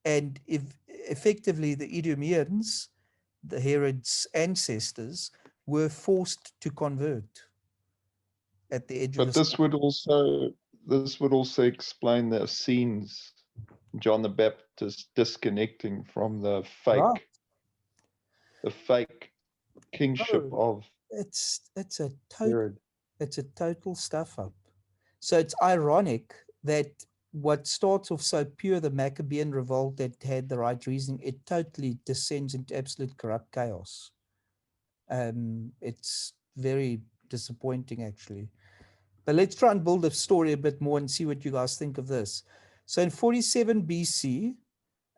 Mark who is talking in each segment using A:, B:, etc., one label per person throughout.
A: And if effectively the Idumeans, the Herod's ancestors, were forced to convert at the edge of
B: But
A: the
B: this would also explain the scenes John the Baptist disconnecting from
A: right.
B: the fake kingship
A: No,
B: of
A: it's a total
B: Herod.
A: it's a total stuff up. So it's ironic that what starts off so pure, the Maccabean revolt that had the right reasoning, it totally descends into absolute corrupt chaos. It's very disappointing, actually. But let's try and build a story a bit more and see what you guys think of this. So in 47 BC,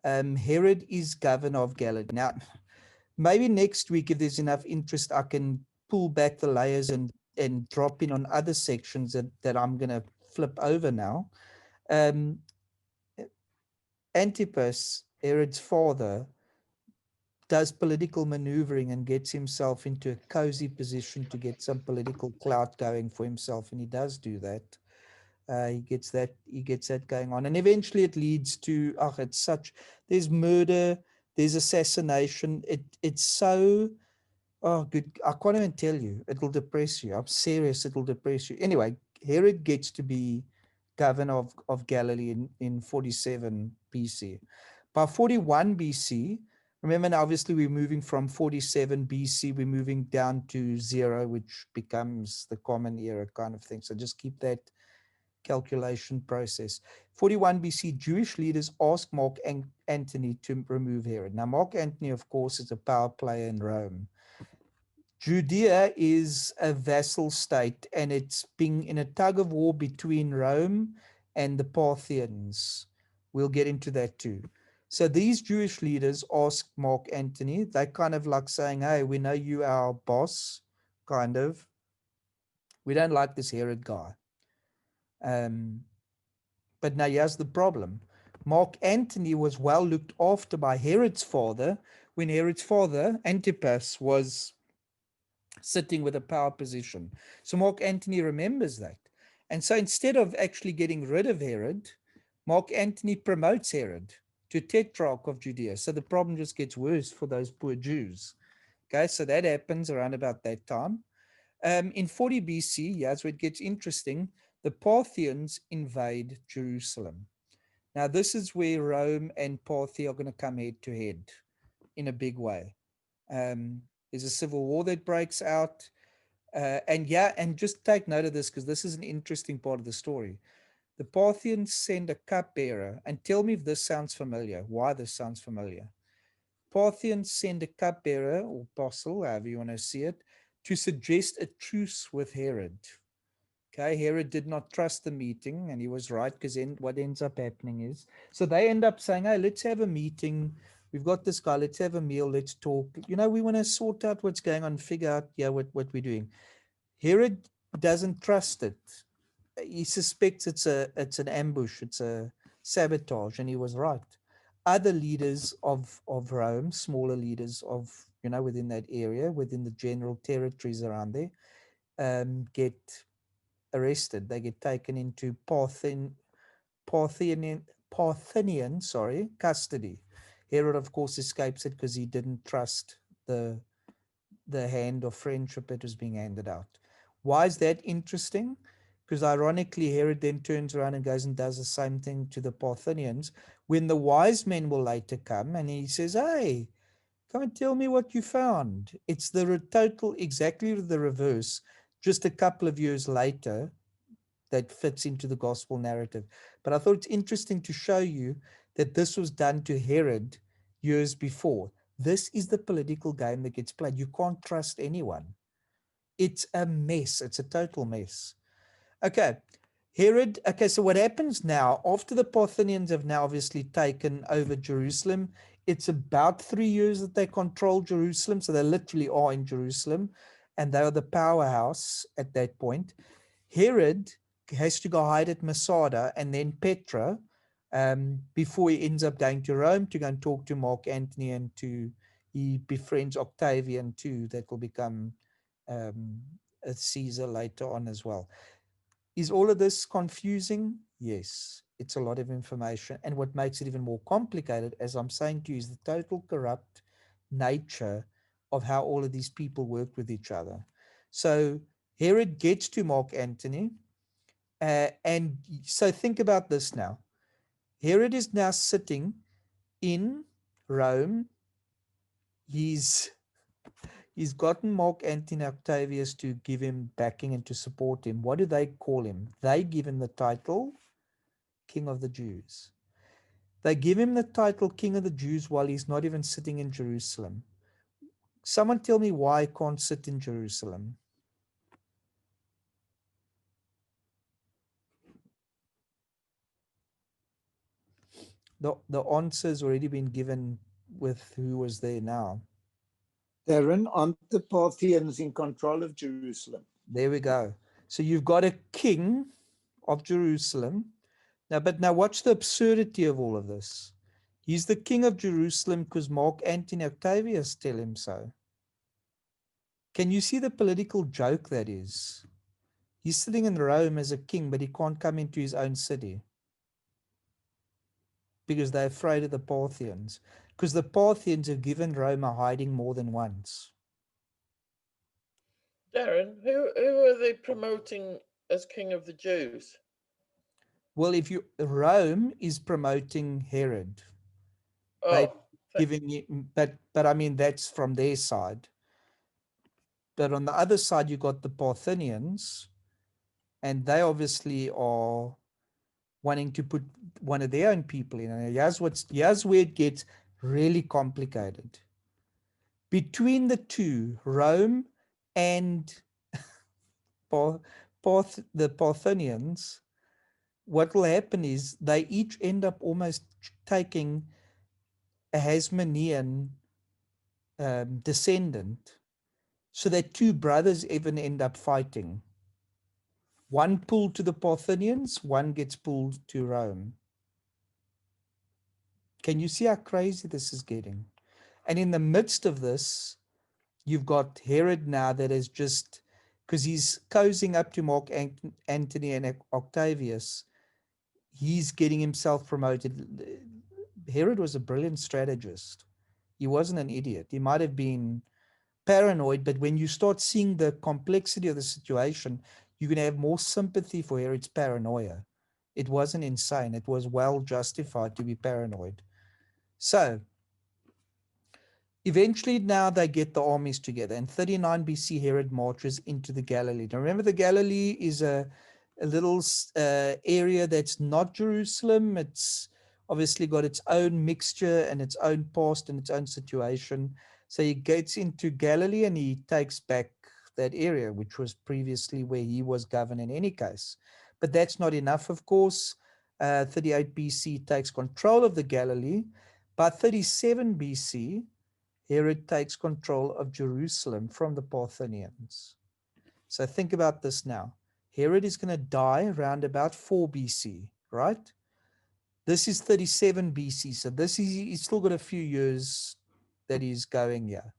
A: Herod is governor of Galilee. Now, maybe next week, if there's enough interest, I can pull back the layers and drop in on other sections that I'm going to flip over now. Um, Antipas, Herod's father, does political maneuvering and gets himself into a cozy position to get some political clout going for himself, and he does do that. He gets that going on, and eventually it leads to it's such, there's murder, there's assassination. It's so good. I can't even tell you. It'll depress you. I'm serious. It'll depress you. Anyway, Herod gets to be governor of Galilee in 47 BC. By 41 BC, remember now, obviously we're moving from 47 BC, we're moving down to 0, which becomes the common era kind of thing. So just keep that calculation process. 41 BC, Jewish leaders ask Mark Antony to remove Herod. Now, Mark Antony, of course, is a power player in Rome. Judea is a vassal state, and it's been in a tug of war between Rome and the Parthians. We'll get into that too. So these Jewish leaders ask Mark Antony, they kind of like saying, hey, we know you are our boss, kind of. We don't like this Herod guy. But now here's the problem. Mark Antony was well looked after by Herod's father when Herod's father, Antipas, was sitting with a power position. So Mark Antony remembers that. And so instead of actually getting rid of Herod, Mark Antony promotes Herod to tetrarch of Judea. So the problem just gets worse for those poor Jews. Okay, so that happens around about that time. In 40 BC, that's where it gets interesting. The Parthians invade Jerusalem. Now, this is where Rome and Parthia are going to come head to head in a big way. There's a civil war that breaks out. And just take note of this because this is an interesting part of the story. The Parthians send a cupbearer, and tell me if this sounds familiar, why this sounds familiar. Parthians send a cupbearer or apostle, however you want to see it, to suggest a truce with Herod. Okay, Herod did not trust the meeting, and he was right, because then what ends up happening is, so they end up saying, hey, let's have a meeting. We've got this guy, let's have a meal, let's talk. We want to sort out what's going on, figure out, what we're doing. Herod doesn't trust it. He suspects it's an ambush, it's a sabotage, and he was right. Other leaders of Rome, smaller leaders of, within that area, within the general territories around there, get arrested. They get taken into Parthenian, custody. Herod, of course, escapes it because he didn't trust the hand of friendship that was being handed out. Why is that interesting? Because ironically, Herod then turns around and goes and does the same thing to the Parthenians when the wise men will later come, and he says, hey, come and tell me what you found. It's the total, exactly the reverse, just a couple of years later, that fits into the gospel narrative. But I thought it's interesting to show you that this was done to Herod years before. This is the political game that gets played. You can't trust anyone. It's a mess. It's a total mess. Okay. Herod, okay, so what happens now, after the Parthenians have now obviously taken over Jerusalem, it's about 3 years that they control Jerusalem. So they literally are in Jerusalem, and they are the powerhouse at that point. Herod has to go hide at Masada and then Petra, before he ends up going to Rome to go and talk to Mark Antony, and he befriends Octavian too, that will become a Caesar later on as well. Is all of this confusing? Yes, it's a lot of information. And what makes it even more complicated, as I'm saying to you, is the total corrupt nature of how all of these people worked with each other. So Herod gets to Mark Antony. And so think about this now. Herod is now sitting in Rome. He's he's gotten Mark Antony Octavius to give him backing and to support him. What do they call him? They give him the title King of the Jews. They give him the title King of the Jews while he's not even sitting in Jerusalem. Someone tell me why I can't sit in Jerusalem. The answer has already been given with who was there now.
C: Darren, aren't the Parthians in control of Jerusalem?
A: There we go. So you've got a king of Jerusalem. But now watch the absurdity of all of this. He's the king of Jerusalem because Mark Antony Octavius tell him so. Can you see the political joke that is? He's sitting in Rome as a king, but he can't come into his own city because they're afraid of the Parthians. Because the Parthians have given Rome a hiding more than once.
D: Darren, who are they promoting as king of the Jews?
A: Well, if you Rome is promoting Herod, they giving you, but I mean that's from their side. But on the other side, you got the Parthians, and they obviously are wanting to put one of their own people in. And here's where it gets really complicated. Between the two, Rome and the Parthians, what will happen is they each end up almost taking a Hasmonean descendant, so that two brothers even end up fighting. One pulled to the Parthians, one gets pulled to Rome. Can you see how crazy this is getting? And in the midst of this, you've got Herod now that is just, because he's cozying up to Mark Antony and Octavius, he's getting himself promoted. Herod was a brilliant strategist. He wasn't an idiot. He might have been paranoid, but when you start seeing the complexity of the situation, you're going to have more sympathy for Herod's paranoia. It wasn't insane. It was well justified to be paranoid. So eventually now they get the armies together. In 39 BC, Herod marches into the Galilee. Now remember, the Galilee is a little area that's not Jerusalem. It's obviously got its own mixture and its own past and its own situation. So he gets into Galilee and he takes back that area, which was previously where he was governed in any case. But that's not enough, of course. 38 BC takes control of the Galilee. By 37 BC, Herod takes control of Jerusalem from the Parthians. So think about this now. Herod is going to die around about 4 BC, right? This is 37 BC. So he's still got a few years that he's going here.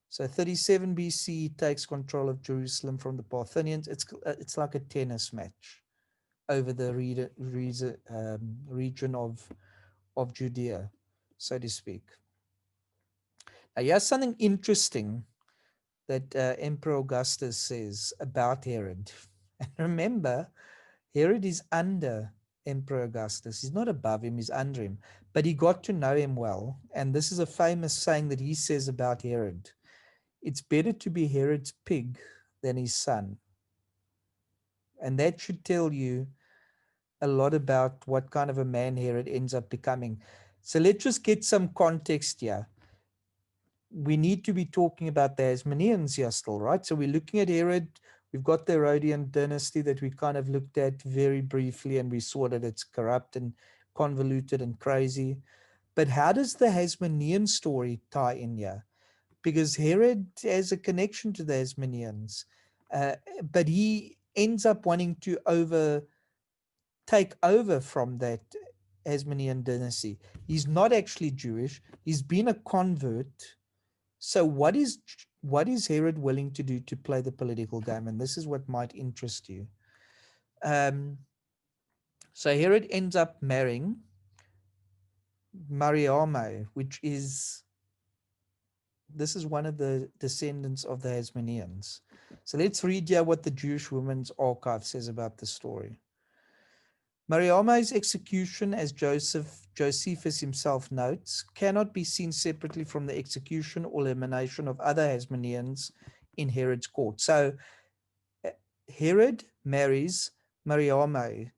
A: So 37 BC takes control of Jerusalem from the Parthians. It's like a tennis match over the region of Judea, so to speak. Now, here's something interesting that Emperor Augustus says about Herod. And remember, Herod is under Emperor Augustus. He's not above him, he's under him. But he got to know him well. And this is a famous saying that he says about Herod. It's better to be Herod's pig than his son. And that should tell you a lot about what kind of a man Herod ends up becoming. So let's just get some context here. We need to be talking about the Hasmoneans here still, right? So we're looking at Herod. We've got the Herodian dynasty that we kind of looked at very briefly, and we saw that it's corrupt and convoluted and crazy. But how does the Hasmonean story tie in here? Because Herod has a connection to the Hasmoneans, but he ends up wanting to take over from that Hasmonean dynasty. He's not actually Jewish. He's been a convert. So what is Herod willing to do to play the political game? And this is what might interest you. So Herod ends up marrying Mariamne, which is this is one of the descendants of the Hasmoneans. So let's read here what the Jewish Women's Archive says about the story. Mariamne's execution, as Josephus himself notes, cannot be seen separately from the execution or elimination of other Hasmoneans in Herod's court. So Herod marries Mariamne.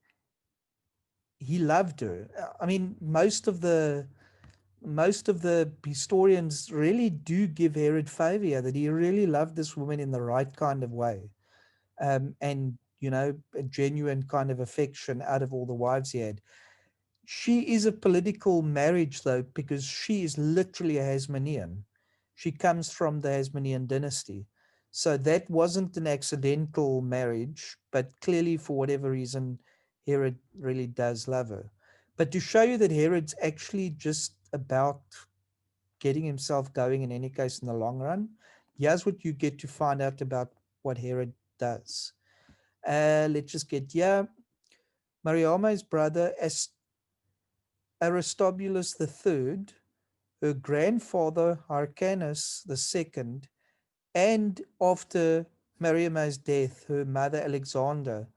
A: He loved her. I mean, most of the historians really do give Herod favor here, that he really loved this woman in the right kind of way. And, you know, a genuine kind of affection out of all the wives he had. She is a political marriage, though, because she is literally a Hasmonean. She comes from the Hasmonean dynasty. So that wasn't an accidental marriage, but clearly, for whatever reason, Herod really does love her. But to show you that Herod's actually just about getting himself going in any case in the long run, here's what you get to find out about what Herod does. Let's just get here. Mariamne's brother Aristobulus III, her grandfather Hyrcanus II, and after Mariamne's death, her mother Alexander,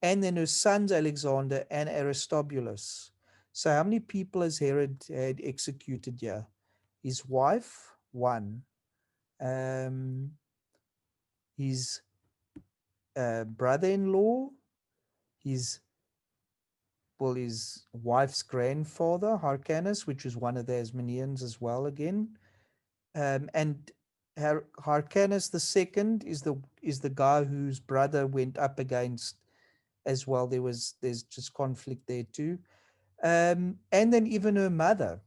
A: and then her sons Alexander and Aristobulus. So how many people has Herod had executed here? His wife, one. His brother-in-law, his wife's grandfather, Hyrcanus, which is one of the Hasmoneans as well again. And Hyrcanus II is the guy whose brother went up against as well. There's just conflict there too. And then even her mother.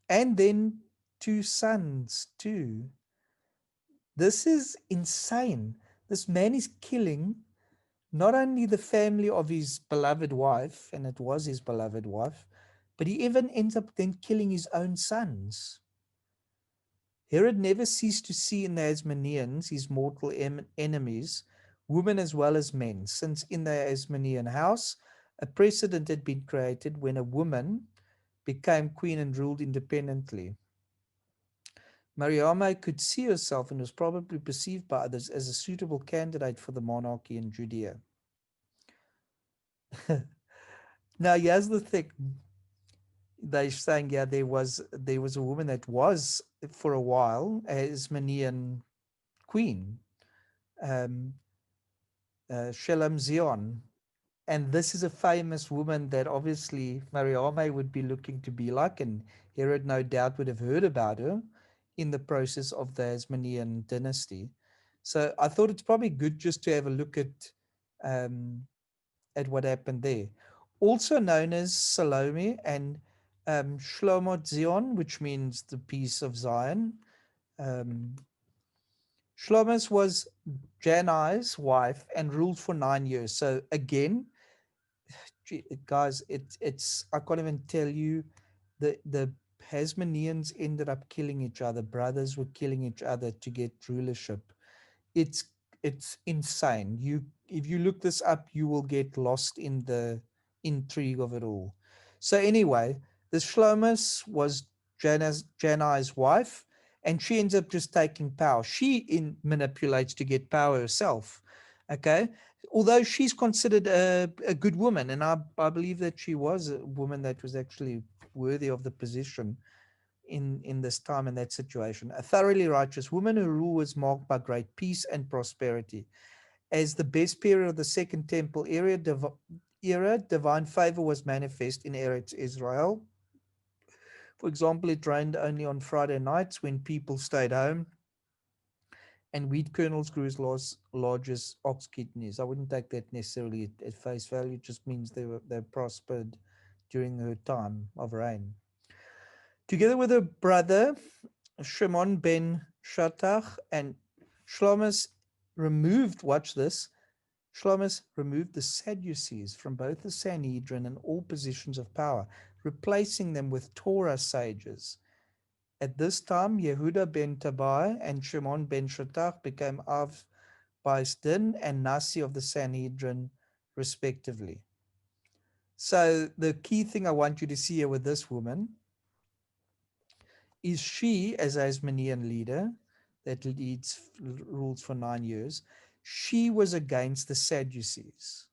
A: And then two sons too. This is insane. This man is killing not only the family of his beloved wife, and it was his beloved wife, but he even ends up then killing his own sons. Herod never ceased to see in the Hasmoneans, his mortal enemies, women as well as men, since in the Hasmonean house, a precedent had been created when a woman became queen and ruled independently. Mariamne could see herself and was probably perceived by others as a suitable candidate for the monarchy in Judea. Now, here's the thing. They're saying, yeah, there was a woman that was for a while a Hasmonean queen, Shalom Zion. And this is a famous woman that obviously Mariamne would be looking to be like, and Herod no doubt would have heard about her in the process of the Hasmonean dynasty. So I thought it's probably good just to have a look at what happened there. Also known as Salome and Shlomot Zion, which means the peace of Zion. Shlomis was Janai's wife and ruled for 9 years. So again, guys, it's I can't even tell you, the Hasmoneans ended up killing each other. Brothers were killing each other to get rulership. It's insane. If you look this up, you will get lost in the intrigue of it all. So anyway, this Shlomis was Janai's wife, and she ends up just taking power. She manipulates to get power herself. Okay, although she's considered a good woman, and I believe that she was a woman that was actually worthy of the position in this time and that situation. A thoroughly righteous woman, her rule was marked by great peace and prosperity. As the best period of the Second Temple era, divine favor was manifest in Eretz Israel. For example, it rained only on Friday nights when people stayed home, and wheat kernels grew as large as ox kidneys. I wouldn't take that necessarily at face value. It just means they prospered during her time of reign. Together with her brother, Shimon ben Shattach, and Shlomis removed, watch this, Shlomis removed the Sadducees from both the Sanhedrin and all positions of power, replacing them with Torah sages. At this time, Yehuda ben Tabai and Shimon ben Shattach became Av Bais Din and Nasi of the Sanhedrin, respectively. So the key thing I want you to see here with this woman is she, as a Hasmonean leader that rules for 9 years, she was against the Sadducees.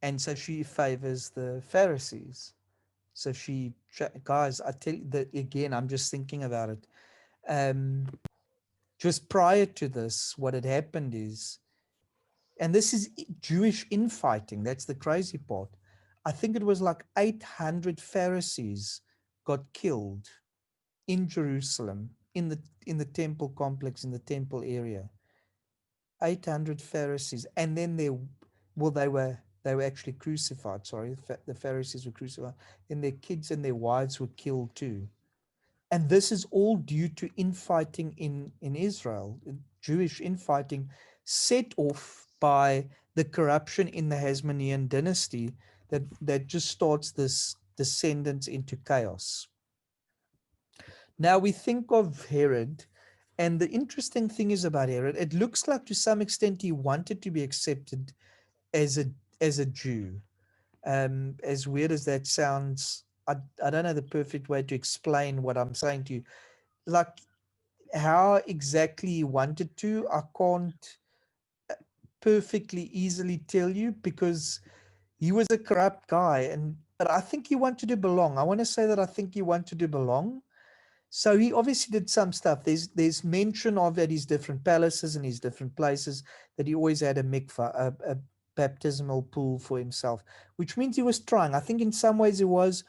A: And so she favors the Pharisees. So guys, I tell you that again, I'm just thinking about it. Just prior to this, what had happened is, and this is Jewish infighting. That's the crazy part. I think it was like 800 Pharisees got killed in Jerusalem, in the temple complex, in the temple area. 800 Pharisees, and then they were actually crucified. Sorry, the Pharisees were crucified, and their kids and their wives were killed too. And this is all due to infighting in Israel, Jewish infighting, set off by the corruption in the Hasmonean dynasty that just starts this descendants into chaos. Now we think of Herod, and the interesting thing is about Herod, it looks like to some extent he wanted to be accepted as a Jew. As weird as that sounds, I don't know the perfect way to explain what I'm saying to you. Like how exactly he wanted to, I can't perfectly easily tell you, because he was a corrupt guy, but I think he wanted to belong. I want to say that I think he wanted to belong. So he obviously did some stuff. There's mention of at his different palaces and his different places that he always had a mikvah, a baptismal pool for himself, which means he was trying. I think in some ways it was.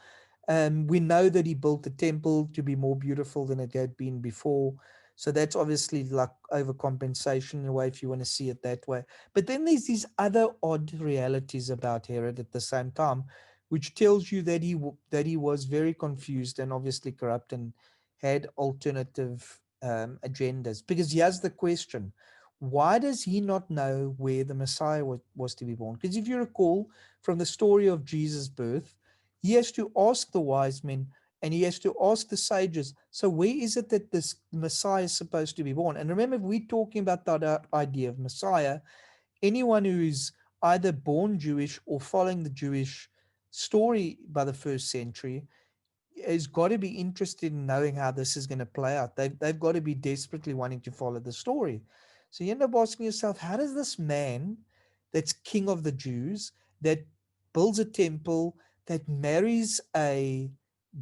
A: We know that he built the temple to be more beautiful than it had been before. So that's obviously like overcompensation in a way, if you want to see it that way. But then there's these other odd realities about Herod at the same time, which tells you that he was very confused and obviously corrupt and had alternative agendas. Because here's the question: why does he not know where the Messiah was to be born? Because if you recall from the story of Jesus' birth, he has to ask the wise men and he has to ask the sages, so where is it that this Messiah is supposed to be born? And remember, if we're talking about that idea of Messiah, anyone who is either born Jewish or following the Jewish story by the first century has got to be interested in knowing how this is going to play out. They've got to be desperately wanting to follow the story. So you end up asking yourself, how does this man that's king of the Jews, that builds a temple, that marries a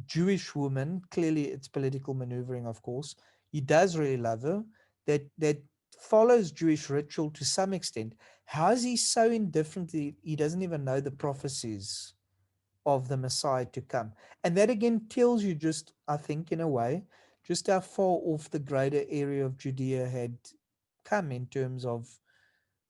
A: Jewish woman, clearly it's political maneuvering, of course, he does really love her, that follows Jewish ritual to some extent, how is he so indifferent that he doesn't even know the prophecies of the Messiah to come? And that again tells you, just, I think, in a way, just how far off the greater area of Judea had come in terms of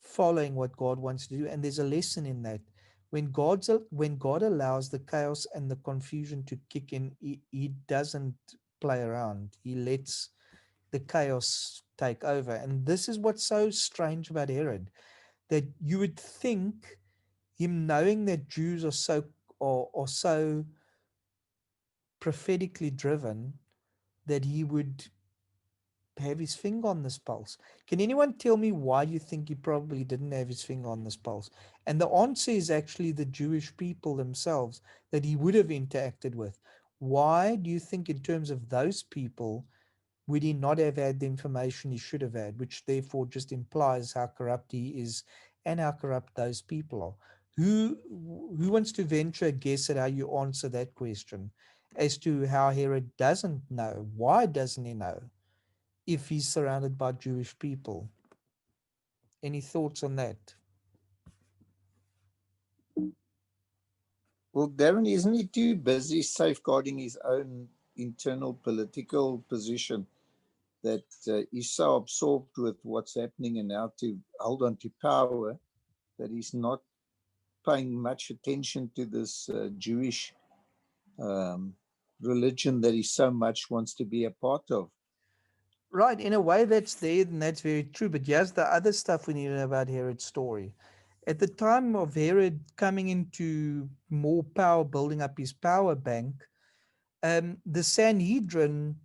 A: following what God wants to do. And there's a lesson in that. When God allows the chaos and the confusion to kick in, he doesn't play around. He lets the chaos take over. And this is what's so strange about Herod, that you would think him knowing that Jews are so prophetically driven, that he would have his finger on this pulse. Can anyone tell me why you think he probably didn't have his finger on this pulse? And the answer is actually the Jewish people themselves that he would have interacted with. Why do you think, in terms of those people, would he not have had the information he should have had, which therefore just implies how corrupt he is and how corrupt those people are? Who wants to venture a guess at how you answer that question as to how Herod doesn't know? Why doesn't he know if he's surrounded by Jewish people? Any thoughts on that?
C: Well, Darren, isn't he too busy safeguarding his own internal political position that he's so absorbed with what's happening and how to hold on to power that he's not paying much attention to this Jewish um, religion that he so much wants to be a part of?
A: Right, in a way that's there, and that's very true. But here's the other stuff we need to know about Herod's story. At the time of Herod coming into more power, building up his power bank, the Sanhedrin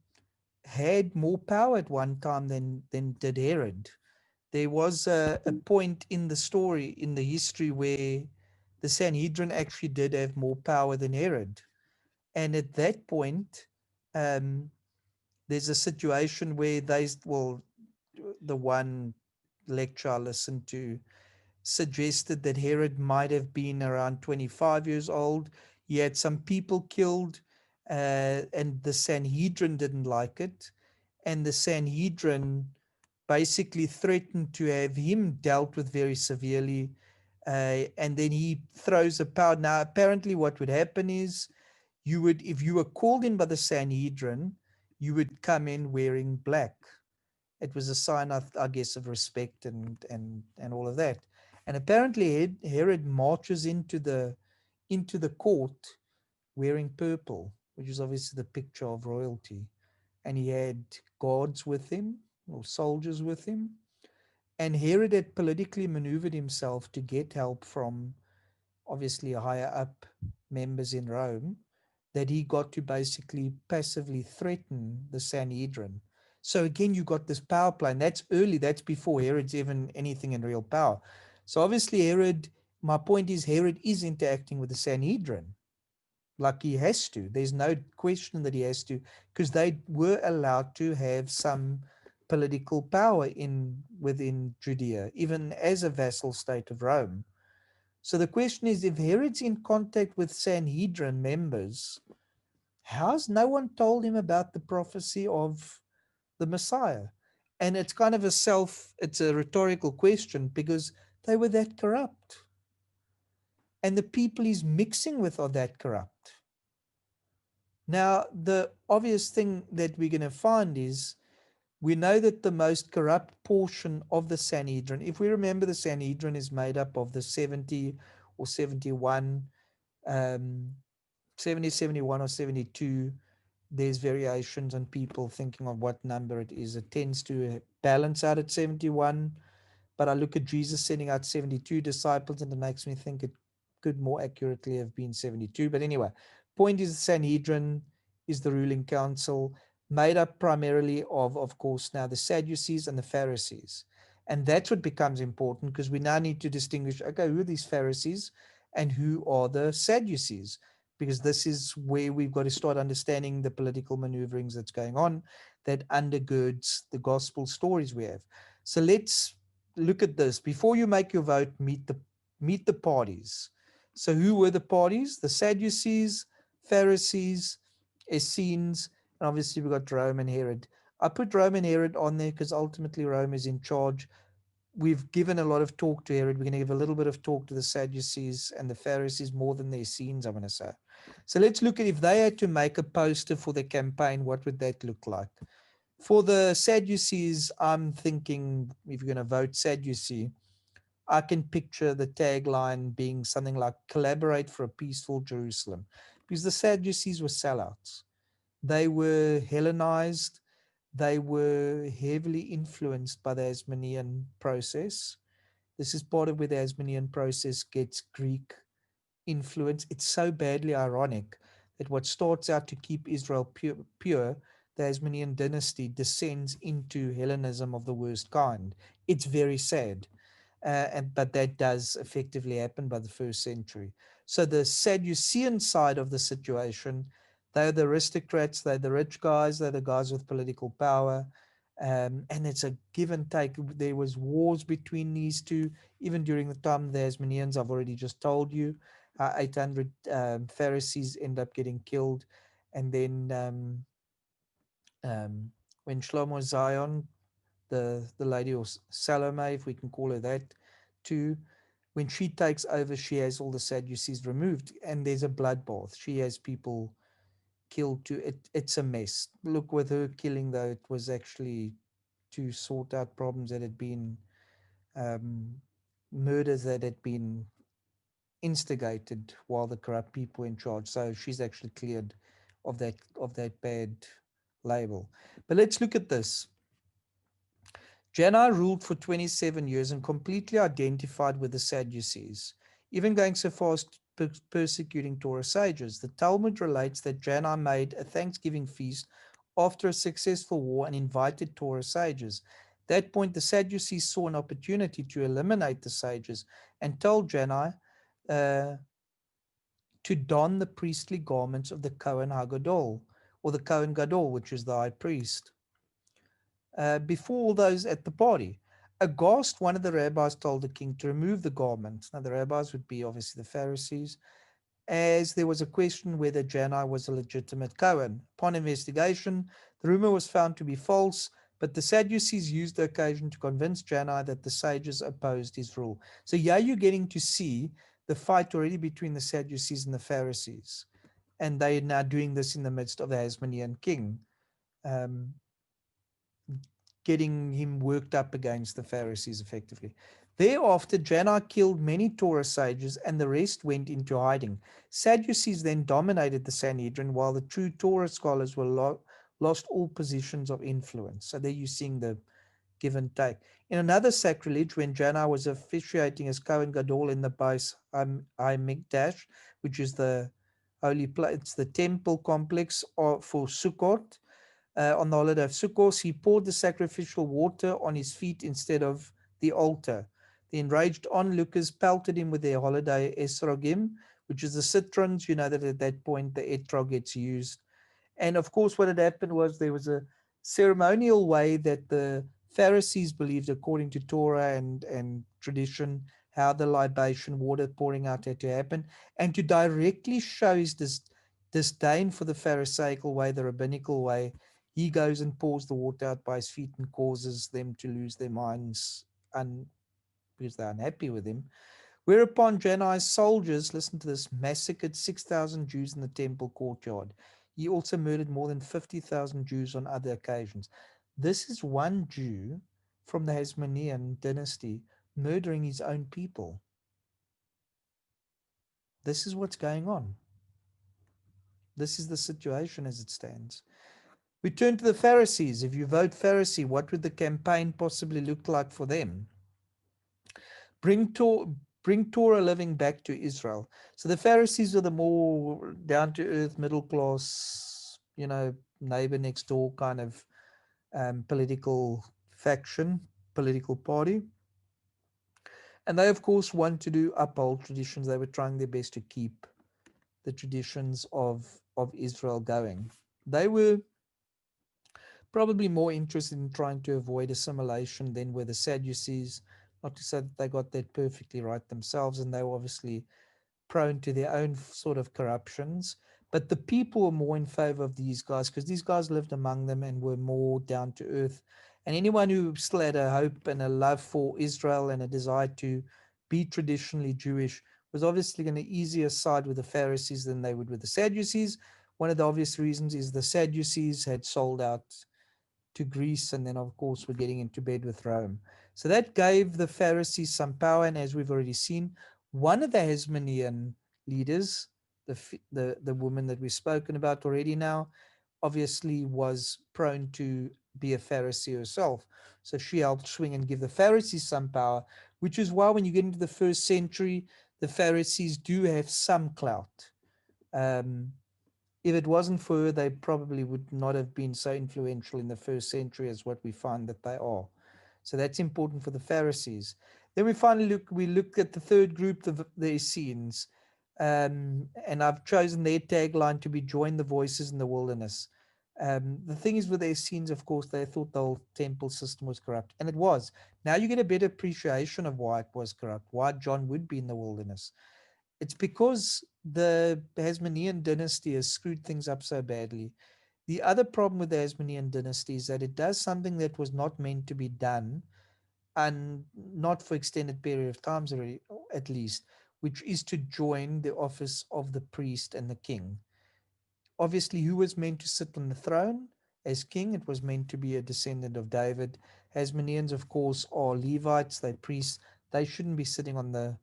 A: had more power at one time than did Herod. There was a point in the story, in the history, where the Sanhedrin actually did have more power than Herod. And at that point, um, there's a situation where the one lecture I listened to suggested that Herod might have been around 25 years old. He had some people killed, and the Sanhedrin didn't like it. And the Sanhedrin basically threatened to have him dealt with very severely. And then he throws a power. Now, apparently, what would happen is if you were called in by the Sanhedrin, you would come in wearing black. It was a sign, I guess, of respect and all of that. And apparently, Herod marches into the court wearing purple, which is obviously the picture of royalty. And he had guards with him or soldiers with him. And Herod had politically maneuvered himself to get help from obviously higher up members in Rome, that he got to basically passively threaten the Sanhedrin. So again, you got this power play, and that's early, that's before Herod's even anything in real power. So obviously Herod, my point is Herod is interacting with the Sanhedrin like he has to. There's no question that he has to, because they were allowed to have some political power within Judea, even as a vassal state of Rome. So the question is, if Herod's in contact with Sanhedrin members, how's no one told him about the prophecy of the Messiah? And it's kind of it's a rhetorical question because they were that corrupt. And the people he's mixing with are that corrupt. Now, the obvious thing that we're going to find is we know that the most corrupt portion of the Sanhedrin, if we remember, the Sanhedrin is made up of the 70 or 71, 70, 71 or 72. There's variations on people thinking of what number it is. It tends to balance out at 71. But I look at Jesus sending out 72 disciples, and it makes me think it could more accurately have been 72. But anyway, point is the Sanhedrin is the ruling council, made up primarily of course, now the Sadducees and the Pharisees. And that's what becomes important, because we now need to distinguish, okay, who are these Pharisees and who are the Sadducees? Because this is where we've got to start understanding the political maneuverings that's going on that undergirds the gospel stories we have. So let's look at this. Before you make your vote, meet the parties. So who were the parties? The Sadducees, Pharisees, Essenes, and obviously we got Rome and Herod. I put Rome and Herod on there because ultimately Rome is in charge. We've given a lot of talk to Herod. We're going to give a little bit of talk to the Sadducees and the Pharisees, more than the Essenes, I'm going to say. So let's look at, if they had to make a poster for the campaign, what would that look like? For the Sadducees, I'm thinking, if you're going to vote Sadducee, I can picture the tagline being something like "Collaborate for a Peaceful Jerusalem," because the Sadducees were sellouts. They were Hellenized. They were heavily influenced by the Asmonean process. This is part of where the Asmonean process gets Greek influence. It's so badly ironic that what starts out to keep Israel pure, the Asmonean dynasty, descends into Hellenism of the worst kind. It's very sad. But that does effectively happen by the first century. So the Sadducean side of the situation, they're the aristocrats, they're the rich guys, they're the guys with political power. And it's a give and take. There was wars between these two, even during the time of the Asmoneans. I've already just told you, 800 Pharisees end up getting killed. And then when Shlomo Zion, the lady, or Salome, if we can call her that, too, when she takes over, she has all the Sadducees removed, and there's a bloodbath. She has people killed too. It's a mess. Look, with her killing, though, it was actually to sort out problems that had been murders that had been instigated while the corrupt people were in charge. So she's actually cleared of that bad label. But let's look at this. Janai ruled for 27 years and completely identified with the Sadducees, even going so far as persecuting Torah sages. The Talmud relates that Janai made a Thanksgiving feast after a successful war and invited Torah sages. At that point, the Sadducees saw an opportunity to eliminate the sages and told Janai, uh, to don the priestly garments of the Kohen Hagadol, or the Kohen Gadol, which is the high priest, before all those at the party. Aghast, one of the rabbis told the king to remove the garments. Now, the rabbis would be obviously the Pharisees, as there was a question whether Janai was a legitimate Cohen. Upon investigation, the rumor was found to be false, but the Sadducees used the occasion to convince Janai that the sages opposed his rule. So here you're getting to see the fight already between the Sadducees and the Pharisees, and they are now doing this in the midst of the Hasmonean king, um, getting him worked up against the Pharisees effectively. Thereafter, Janai killed many Torah sages, and the rest went into hiding. Sadducees then dominated the Sanhedrin, while the true Torah scholars were lost all positions of influence. So there you're seeing the give and take. In another sacrilege, when Janai was officiating as Kohen Gadol in the Bais HaMikdash, which is the holy place, it's the temple complex for Sukkot, on the holiday of Sukkot, he poured the sacrificial water on his feet instead of the altar. The enraged onlookers pelted him with their holiday esrogim, which is the citrons. You know that at that point the etrog gets used. And of course, what had happened was there was a ceremonial way that the Pharisees believed, according to Torah and tradition, how the libation water pouring out had to happen. And to directly show his disdain for the Pharisaical way, the rabbinical way, he goes and pours the water out by his feet and causes them to lose their minds because they're unhappy with him. Whereupon Janai's soldiers, listen to this, massacred 6,000 Jews in the temple courtyard. He also murdered more than 50,000 Jews on other occasions. This is one Jew from the Hasmonean dynasty murdering his own people. This is what's going on. This is the situation as it stands. We turn to the Pharisees. If you vote Pharisee, what would the campaign possibly look like for them? Bring Torah living back to Israel. So the Pharisees are the more down-to-earth, middle-class, neighbor next door kind of political faction, political party. And they, of course, want to uphold traditions. They were trying their best to keep the traditions of Israel going. They were probably more interested in trying to avoid assimilation than were the Sadducees. Not to say that they got that perfectly right themselves, and they were obviously prone to their own sort of corruptions. But the people were more in favor of these guys because these guys lived among them and were more down to earth. And anyone who still had a hope and a love for Israel and a desire to be traditionally Jewish was obviously going to easier side with the Pharisees than they would with the Sadducees. One of the obvious reasons is the Sadducees had sold out to Greece, and then of course we're getting into bed with Rome. So that gave the Pharisees some power, and as we've already seen, one of the Hasmonean leaders, the woman that we've spoken about already now, obviously was prone to be a Pharisee herself. So she helped swing and give the Pharisees some power, which is why when you get into the first century, the Pharisees do have some clout. If it wasn't for her, they probably would not have been so influential in the first century as what we find that they are. So that's important for the Pharisees. Then we finally look at the third group, the Essenes. And I've chosen their tagline to be "Join the voices in the wilderness." The thing is with the Essenes, of course, they thought the whole temple system was corrupt, and it was. Now you get a better appreciation of why it was corrupt, why John would be in the wilderness. It's because the Hasmonean dynasty has screwed things up so badly. The other problem with the Hasmonean dynasty is that it does something that was not meant to be done, and not for extended period of times already, at least, which is to join the office of the priest and the king. Obviously, who was meant to sit on the throne as king? It was meant to be a descendant of David. Hasmoneans, of course, are Levites, they're priests. They shouldn't be sitting on the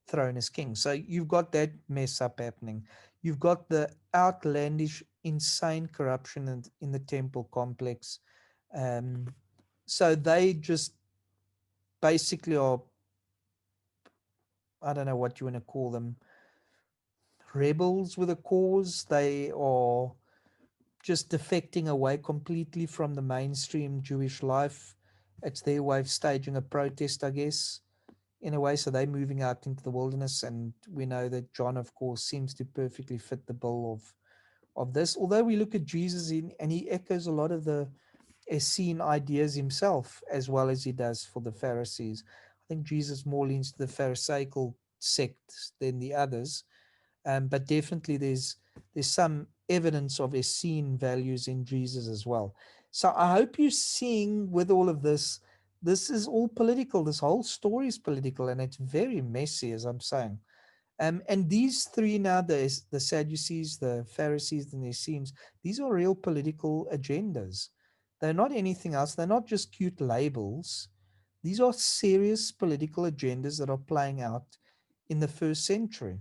A: throne as king. So you've got that mess up happening. You've got the outlandish, insane corruption in the temple complex. So they just basically are, I don't know what you want to call them, rebels with a cause. They are just defecting away completely from the mainstream Jewish life. It's their way of staging a protest, I guess. in a way. So they're moving out into the wilderness, and we know that John, of course, seems to perfectly fit the bill of this. Although we look at Jesus in, and he echoes a lot of the Essene ideas himself, as well as he does for the Pharisees. I think Jesus more leans to the Pharisaical sect than the others, but definitely there's some evidence of Essene values in Jesus as well. So I hope you're seeing with all of this, this is all political. This whole story is political, and it's very messy, as I'm saying. And these three now, the Sadducees, the Pharisees, and the Essenes, these are real political agendas. They're not anything else. They're not just cute labels. These are serious political agendas that are playing out in the first century.